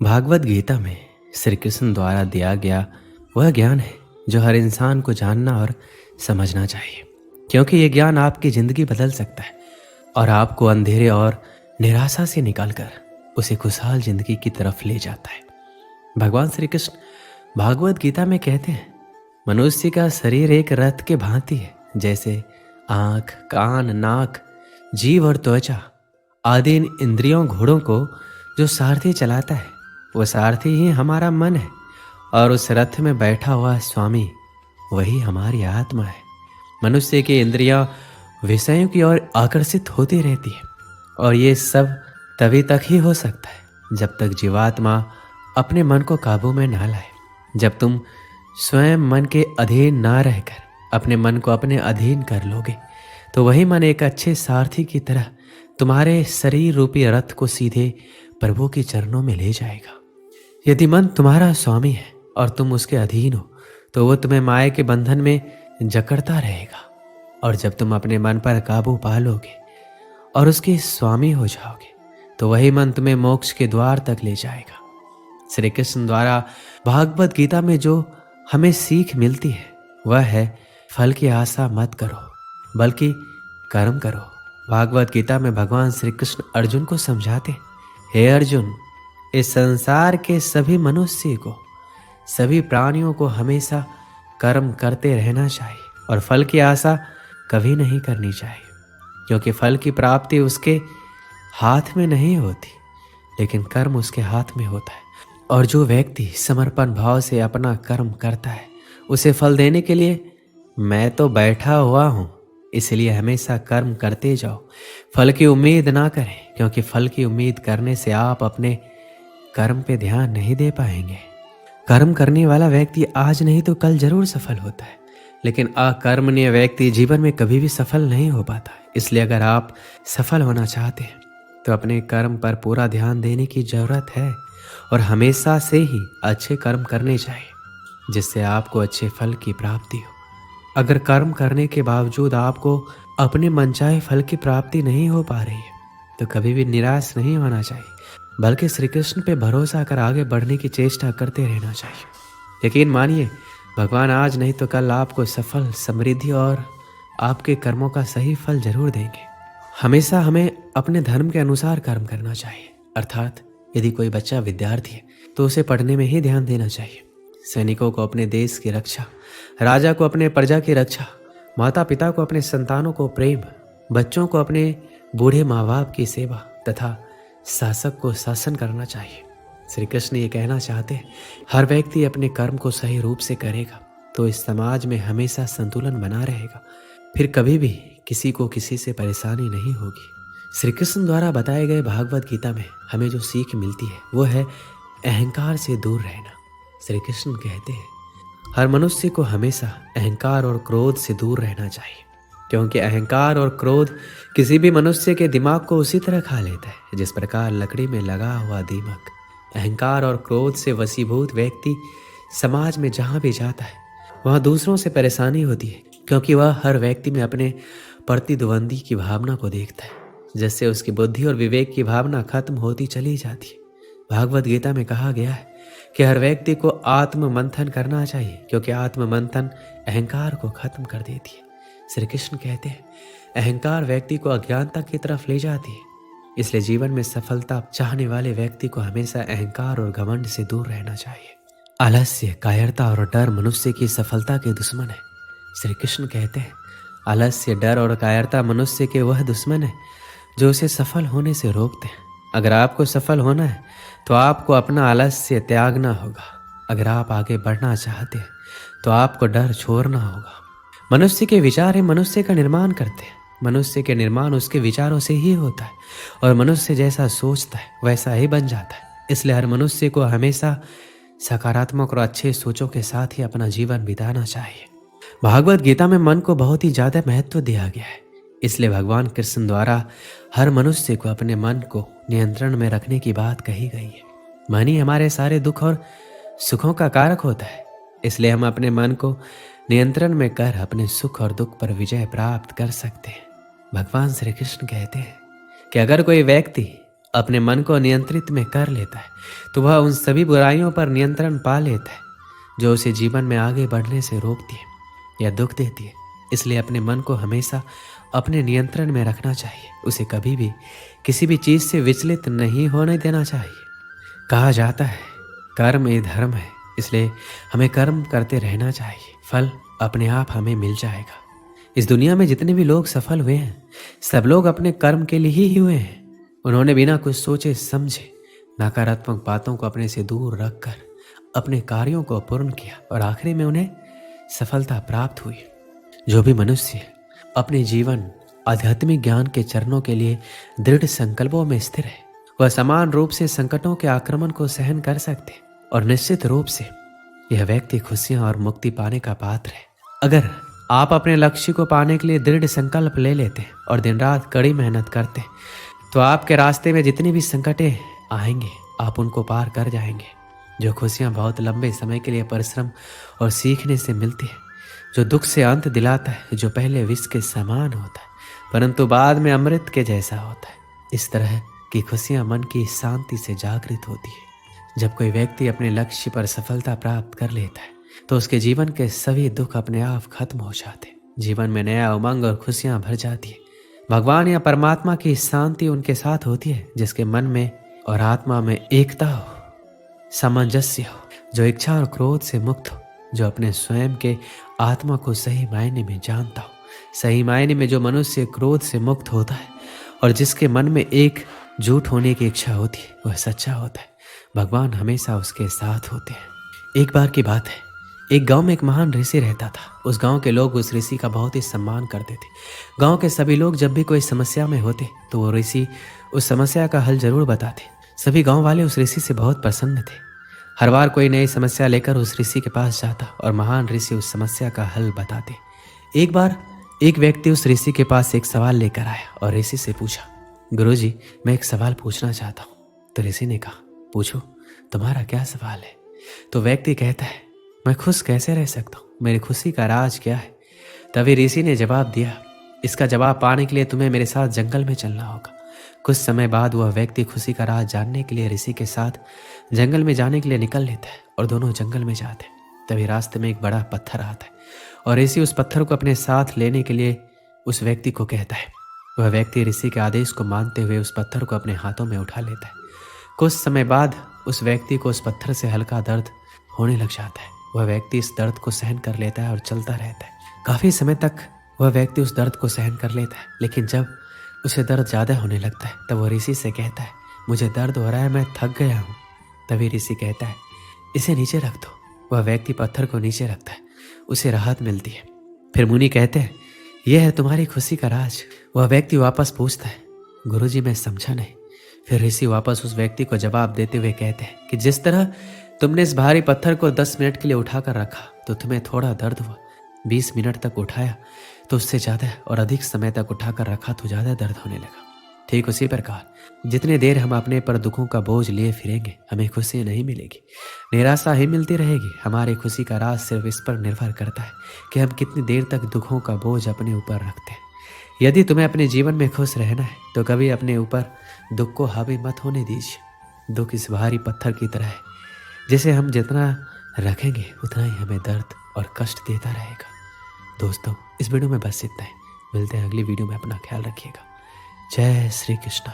भागवत गीता में श्री कृष्ण द्वारा दिया गया वह ज्ञान है जो हर इंसान को जानना और समझना चाहिए, क्योंकि ये ज्ञान आपकी ज़िंदगी बदल सकता है और आपको अंधेरे और निराशा से निकालकर उसे खुशहाल ज़िंदगी की तरफ ले जाता है। भगवान श्री कृष्ण भागवत गीता में कहते हैं, मनुष्य का शरीर एक रथ के भांति है, जैसे आँख, कान, नाक, जीव और त्वचा आदि इन इंद्रियों घोड़ों को जो सारथी चलाता है, वो सारथी ही हमारा मन है और उस रथ में बैठा हुआ स्वामी वही हमारी आत्मा है। मनुष्य की इंद्रियां विषयों की ओर आकर्षित होती रहती है और ये सब तभी तक ही हो सकता है जब तक जीवात्मा अपने मन को काबू में ना लाए। जब तुम स्वयं मन के अधीन ना रहकर अपने मन को अपने अधीन कर लोगे तो वही मन एक अच्छे सारथी की तरह तुम्हारे शरीर रूपी रथ को सीधे प्रभु के चरणों में ले जाएगा। यदि मन तुम्हारा स्वामी है और तुम उसके अधीन हो तो वो तुम्हें माया के बंधन में जकड़ता रहेगा, और जब तुम अपने मन पर काबू पा लोगे और उसके स्वामी हो जाओगे तो वही मन तुम्हें मोक्ष के द्वार तक ले जाएगा। श्री कृष्ण द्वारा भागवत गीता में जो हमें सीख मिलती है वह है, फल की आशा मत करो बल्कि कर्म करो। भागवत गीता में भगवान श्री कृष्ण अर्जुन को समझाते, हे अर्जुन, इस संसार के सभी मनुष्य को, सभी प्राणियों को हमेशा कर्म करते रहना चाहिए और फल की आशा कभी नहीं करनी चाहिए, क्योंकि फल की प्राप्ति उसके हाथ में नहीं होती लेकिन कर्म उसके हाथ में होता है। और जो व्यक्ति समर्पण भाव से अपना कर्म करता है उसे फल देने के लिए मैं तो बैठा हुआ हूँ, इसलिए हमेशा कर्म करते जाओ। फल की उम्मीद ना करें, क्योंकि फल की उम्मीद करने से आप अपने कर्म पे ध्यान नहीं दे पाएंगे। कर्म करने वाला व्यक्ति आज नहीं तो कल जरूर सफल होता है, लेकिन अकर्मण्य व्यक्ति जीवन में कभी भी सफल नहीं हो पाता। इसलिए अगर आप सफल होना चाहते हैं तो अपने कर्म पर पूरा ध्यान देने की जरूरत है और हमेशा से ही अच्छे कर्म करने चाहिए जिससे आपको अच्छे फल की प्राप्ति हो। अगर कर्म करने के बावजूद आपको अपने मनचाहे फल की प्राप्ति नहीं हो पा रही है तो कभी भी निराश नहीं होना चाहिए, बल्कि श्री कृष्ण पे भरोसा कर आगे बढ़ने की चेष्टा करते रहना चाहिए। यकीन मानिए, भगवान आज नहीं तो कल आपको सफल, समृद्धि और आपके कर्मों का सही फल जरूर देंगे। हमेशा हमें अपने धर्म के अनुसार कर्म करना चाहिए, अर्थात यदि कोई बच्चा विद्यार्थी है तो उसे पढ़ने में ही ध्यान देना चाहिए। सैनिकों को अपने देश की रक्षा, राजा को अपने प्रजा की रक्षा, माता पिता को अपने संतानों को प्रेम, बच्चों को अपने बूढ़े माँ बाप की सेवा तथा शासक को शासन करना चाहिए। श्री कृष्ण ये कहना चाहते हैं, हर व्यक्ति अपने कर्म को सही रूप से करेगा तो इस समाज में हमेशा संतुलन बना रहेगा, फिर कभी भी किसी को किसी से परेशानी नहीं होगी। श्री कृष्ण द्वारा बताए गए भागवत गीता में हमें जो सीख मिलती है वो है अहंकार से दूर रहना। श्री कृष्ण कहते हैं, हर मनुष्य को हमेशा अहंकार और क्रोध से दूर रहना चाहिए, क्योंकि अहंकार और क्रोध किसी भी मनुष्य के दिमाग को उसी तरह खा लेता है जिस प्रकार लकड़ी में लगा हुआ दीमक। अहंकार और क्रोध से वशीभूत व्यक्ति समाज में जहाँ भी जाता है वहाँ दूसरों से परेशानी होती है, क्योंकि वह हर व्यक्ति में अपने प्रतिद्वंदी की भावना को देखता है, जिससे उसकी बुद्धि और विवेक की भावना खत्म होती चली जाती है। भागवत गीता में कहा गया है कि हर व्यक्ति को आत्म मंथन करना चाहिए, क्योंकि आत्म मंथन अहंकार को खत्म कर देती है। श्री कृष्ण कहते हैं, अहंकार व्यक्ति को अज्ञानता की तरफ ले जाती है, इसलिए जीवन में सफलता चाहने वाले व्यक्ति को हमेशा अहंकार और घमंड से दूर रहना चाहिए। आलस्य, कायरता और डर मनुष्य की सफलता के दुश्मन है। श्री कृष्ण कहते हैं, आलस्य, डर और कायरता मनुष्य के वह दुश्मन है जो उसे सफल होने से रोकते हैं। अगर आपको सफल होना है तो आपको अपना आलस्य त्यागना होगा। अगर आप आगे बढ़ना चाहते हैं तो आपको डर छोड़ना होगा। मनुष्य के विचार ही मनुष्य का निर्माण करते हैं। मनुष्य के निर्माण उसके विचारों से ही होता है और मनुष्य जैसा सोचता है वैसा ही बन जाता है। इसलिए हर मनुष्य को हमेशा सकारात्मक और अच्छे सोचों के साथ ही अपना जीवन बिताना चाहिए। भागवत गीता में मन को बहुत ही ज्यादा महत्व दिया गया है, इसलिए भगवान कृष्ण द्वारा हर मनुष्य को अपने मन को नियंत्रण में रखने की बात कही गई है। मन ही हमारे सारे दुख और सुखों का कारक होता है, इसलिए हम अपने मन को नियंत्रण में कर अपने सुख और दुख पर विजय प्राप्त कर सकते हैं। भगवान श्री कृष्ण कहते हैं कि अगर कोई व्यक्ति अपने मन को नियंत्रित में कर लेता है तो वह उन सभी बुराइयों पर नियंत्रण पा लेता है जो उसे जीवन में आगे बढ़ने से रोकती है या दुख देती है। इसलिए अपने मन को हमेशा अपने नियंत्रण में रखना चाहिए। उसे कभी भी किसी भी चीज़ से विचलित नहीं होने देना चाहिए। कहा जाता है कर्म ये धर्म है, इसलिए हमें कर्म करते रहना चाहिए। फल अपने आप हमें मिल जाएगा। इस दुनिया में जितने भी लोग सफल हुए हैं सब लोग अपने कर्म के लिए ही हुए हैं। उन्होंने बिना कुछ सोचे समझे नकारात्मक बातों को अपने से दूर रखकर अपने कार्यों को पूर्ण किया और आखिरी में उन्हें सफलता प्राप्त हुई। जो भी मनुष्य अपने जीवन आध्यात्मिक ज्ञान के चरणों के लिए दृढ़ संकल्पों में स्थिर है वह समान रूप से संकटों के आक्रमण को सहन कर सकते और निश्चित रूप से यह व्यक्ति खुशियां और मुक्ति पाने का पात्र है। अगर आप अपने लक्ष्य को पाने के लिए दृढ़ संकल्प ले लेते हैं और दिन रात कड़ी मेहनत करते हैं तो आपके रास्ते में जितनी भी संकटें आएंगे आप उनको पार कर जाएंगे। जो खुशियां बहुत लंबे समय के लिए परिश्रम और सीखने से मिलती है, जो दुख से अंत दिलाता है, जो पहले विष के समान होता है परंतु बाद में अमृत के जैसा होता है, इस तरह की खुशियां मन की शांति से जागृत होती है। जब कोई व्यक्ति अपने लक्ष्य पर सफलता प्राप्त कर लेता है तो उसके जीवन के सभी दुख अपने आप खत्म हो जाते। जीवन में नया उमंग और खुशियां भर जाती है। भगवान या परमात्मा की शांति उनके साथ होती है जिसके मन में और आत्मा में एकता हो, सामंजस्य हो, जो इच्छा और क्रोध से मुक्त हो, जो अपने स्वयं के आत्मा को सही मायने में जानता हो। सही मायने में जो मनुष्य क्रोध से मुक्त होता है और जिसके मन में एक झूठ होने की इच्छा होती है वह सच्चा होता है। भगवान हमेशा उसके साथ होते हैं। एक बार की बात है, एक गांव में एक महान ऋषि रहता था। उस गांव के लोग उस ऋषि का बहुत ही सम्मान करते थे। गांव के सभी लोग जब भी कोई समस्या में होते तो वो ऋषि उस समस्या का हल जरूर बताते। सभी गांव वाले उस ऋषि से बहुत प्रसन्न थे। हर बार कोई नई समस्या लेकर उस ऋषि के पास जाता और महान ऋषि उस समस्या का हल बताते। एक बार एक व्यक्ति उस ऋषि के पास एक सवाल लेकर आया और ऋषि से पूछा, गुरुजी, मैं एक सवाल पूछना चाहता हूँ। तो ऋषि ने कहा, पूछो, तुम्हारा क्या सवाल है? तो व्यक्ति कहता है, मैं खुश कैसे रह सकता हूँ? मेरी खुशी का राज क्या है? तभी ऋषि ने जवाब दिया, इसका जवाब पाने के लिए तुम्हें मेरे साथ जंगल में चलना होगा। कुछ समय बाद वह व्यक्ति खुशी का राज जानने के लिए ऋषि के साथ जंगल में जाने के लिए निकल लेता है और दोनों जंगल में जाते हैं। तभी रास्ते में एक बड़ा पत्थर आता है और ऋषि उस पत्थर को अपने साथ लेने के लिए उस व्यक्ति को कहता है। वह व्यक्ति ऋषि के आदेश को मानते हुए उस पत्थर को अपने हाथों में उठा लेता है। कुछ समय बाद उस व्यक्ति को उस पत्थर से हल्का दर्द होने लग जाता है। वह व्यक्ति इस दर्द को सहन कर लेता है और चलता रहता है। काफी समय तक वह व्यक्ति उस दर्द को सहन कर लेता है, लेकिन जब उसे दर्द ज्यादा होने लगता है तब वह ऋषि से कहता है, मुझे दर्द हो रहा है, मैं थक गया हूँ। तभी ऋषि कहता है, इसे नीचे रख दो। वह व्यक्ति पत्थर को नीचे रखता है, उसे राहत मिलती है। फिर मुनि कहते हैं, यह है तुम्हारी खुशी का राज। वह व्यक्ति वापस पूछता है, गुरुजी, मैं समझा नहीं। फिर ऋषि वापस उस व्यक्ति को जवाब देते हुए कहते हैं कि जिस तरह तुमने इस भारी पत्थर को 10 मिनट के लिए उठाकर रखा तो तुम्हें थोड़ा दर्द हुआ, 20 मिनट तक उठाया तो उससे ज़्यादा और अधिक समय तक उठाकर रखा तो ज़्यादा दर्द होने लगा। ठीक उसी प्रकार जितनी देर हम अपने पर दुखों का बोझ लिए फिरेंगे हमें खुशी नहीं मिलेगी, निराशा ही मिलती रहेगी। हमारी खुशी का राज सिर्फ इस पर निर्भर करता है कि हम कितनी देर तक दुखों का बोझ अपने ऊपर रखते हैं। यदि तुम्हें अपने जीवन में खुश रहना है तो कभी अपने ऊपर दुख को हावी मत होने दीजिए। दुख इस भारी पत्थर की तरह है, जिसे हम जितना रखेंगे उतना ही हमें दर्द और कष्ट देता रहेगा। दोस्तों, इस वीडियो में बस इतना ही। मिलते हैं अगली वीडियो में। अपना ख्याल रखिएगा। जय श्री कृष्ण।